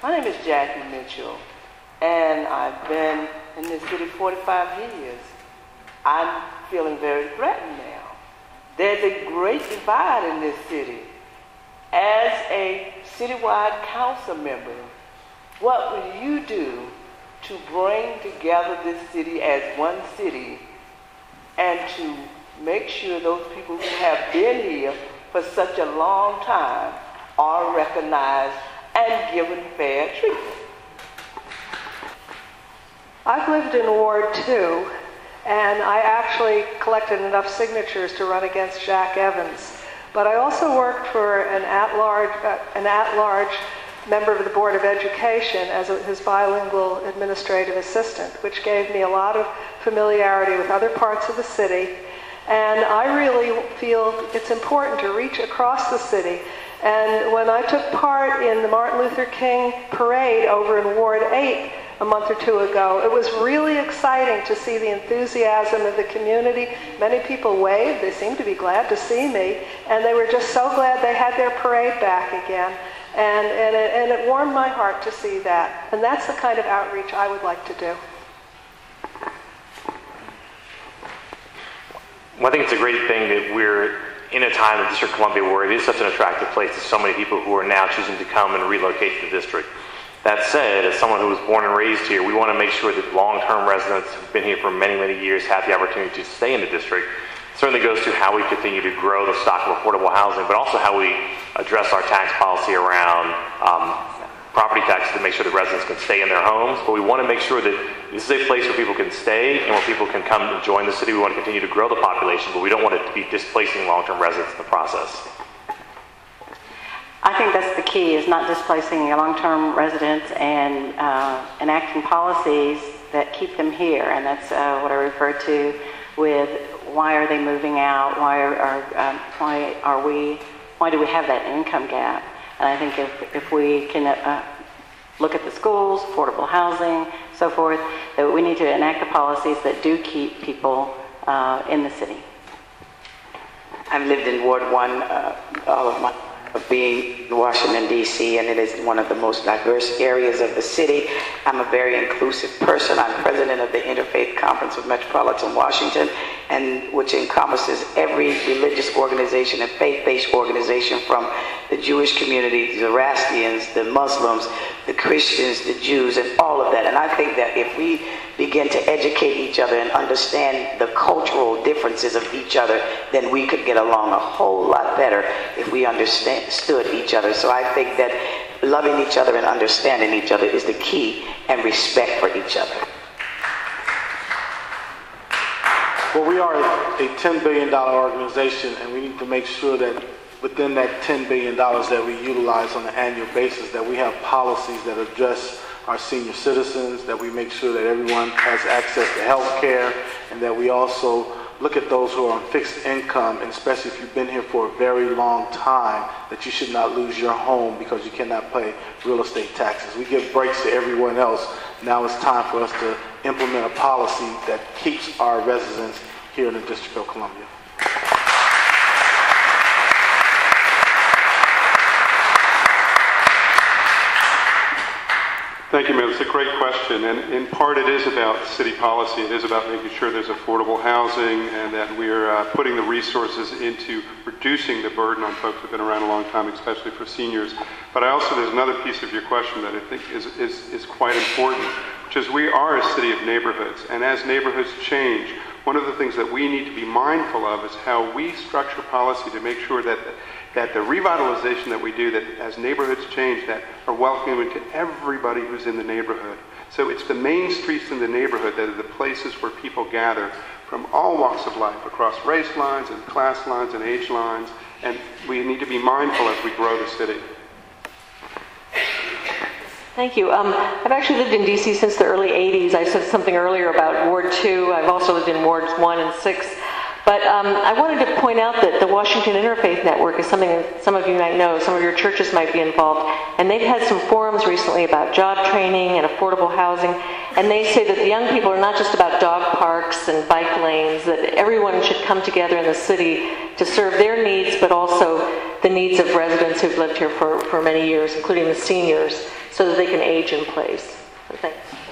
My name is Jackie Mitchell, and I've been in this city 45 years. I'm feeling very threatened now. There's a great divide in this city. As a citywide council member, what will you do to bring together this city as one city and to make sure those people who have been here for such a long time are recognized and given fair treatment? I've lived in Ward 2, and I actually collected enough signatures to run against Jack Evans. But I also worked for an at-large member of the Board of Education as his bilingual administrative assistant, which gave me a lot of familiarity with other parts of the city. And I really feel it's important to reach across the city. And when I took part in the Martin Luther King parade over in Ward 8 a month or two ago, it was really exciting to see the enthusiasm of the community. Many people waved. They seemed to be glad to see me. And they were just so glad they had their parade back again. And it warmed my heart to see that. And that's the kind of outreach I would like to do. Well, I think it's a great thing that we're in a time in District of Columbia where it is such an attractive place to so many people who are now choosing to come and relocate to the district. That said, as someone who was born and raised here, we want to make sure that long-term residents who've been here for many, many years have the opportunity to stay in the district. It certainly goes to how we continue to grow the stock of affordable housing, but also how we address our tax policy around property taxes to make sure that residents can stay in their homes. But we want to make sure that this is a place where people can stay and where people can come and join the city. We want to continue to grow the population, but we don't want it to be displacing long-term residents in the process. I think that's the key, is not displacing your long-term residents and enacting policies that keep them here. And that's what I refer to with why are they moving out? Why do we have that income gap? And I think if we can look at the schools, affordable housing, so forth, that we need to enact the policies that do keep people in the city. I've lived in Ward 1 all of my being in Washington, D.C., and it is one of the most diverse areas of the city. I'm a very inclusive person. I'm president of the Interfaith Conference of Metropolitan Washington, and which encompasses every religious organization and faith-based organization, from the Jewish community, the Zoroastrians, the Muslims, the Christians, the Jews, and all of that. And I think that if we begin to educate each other and understand the cultural differences of each other, then we could get along a whole lot better if we understood each other. So I think that loving each other and understanding each other is the key, and respect for each other. Well, we are a $10 billion organization, and we need to make sure that within that $10 billion that we utilize on an annual basis, that we have policies that address our senior citizens, that we make sure that everyone has access to health care, and that we also look at those who are on fixed income, and especially if you've been here for a very long time, that you should not lose your home because you cannot pay real estate taxes. We give breaks to everyone else. Now it's time for us to implement a policy that keeps our residents here in the District of Columbia. Thank you, ma'am. It's a great question, and in part it is about city policy. It is about making sure there's affordable housing and that we're putting the resources into reducing the burden on folks who've been around a long time, especially for seniors. But there's another piece of your question that I think is quite important, which is we are a city of neighborhoods, and as neighborhoods change, one of the things that we need to be mindful of is how we structure policy to make sure that the revitalization that we do, that as neighborhoods change, that are welcoming to everybody who's in the neighborhood. So it's the main streets in the neighborhood that are the places where people gather from all walks of life, across race lines and class lines and age lines, and we need to be mindful as we grow the city. Thank you. I've actually lived in D.C. since the early 80s. I said something earlier about Ward 2. I've also lived in Wards 1 and 6. But I wanted to point out that the Washington Interfaith Network is something that some of you might know, some of your churches might be involved, and they've had some forums recently about job training and affordable housing, and they say that the young people are not just about dog parks and bike lanes, that everyone should come together in the city to serve their needs, but also the needs of residents who've lived here for many years, including the seniors. so that they can age in place. So thanks.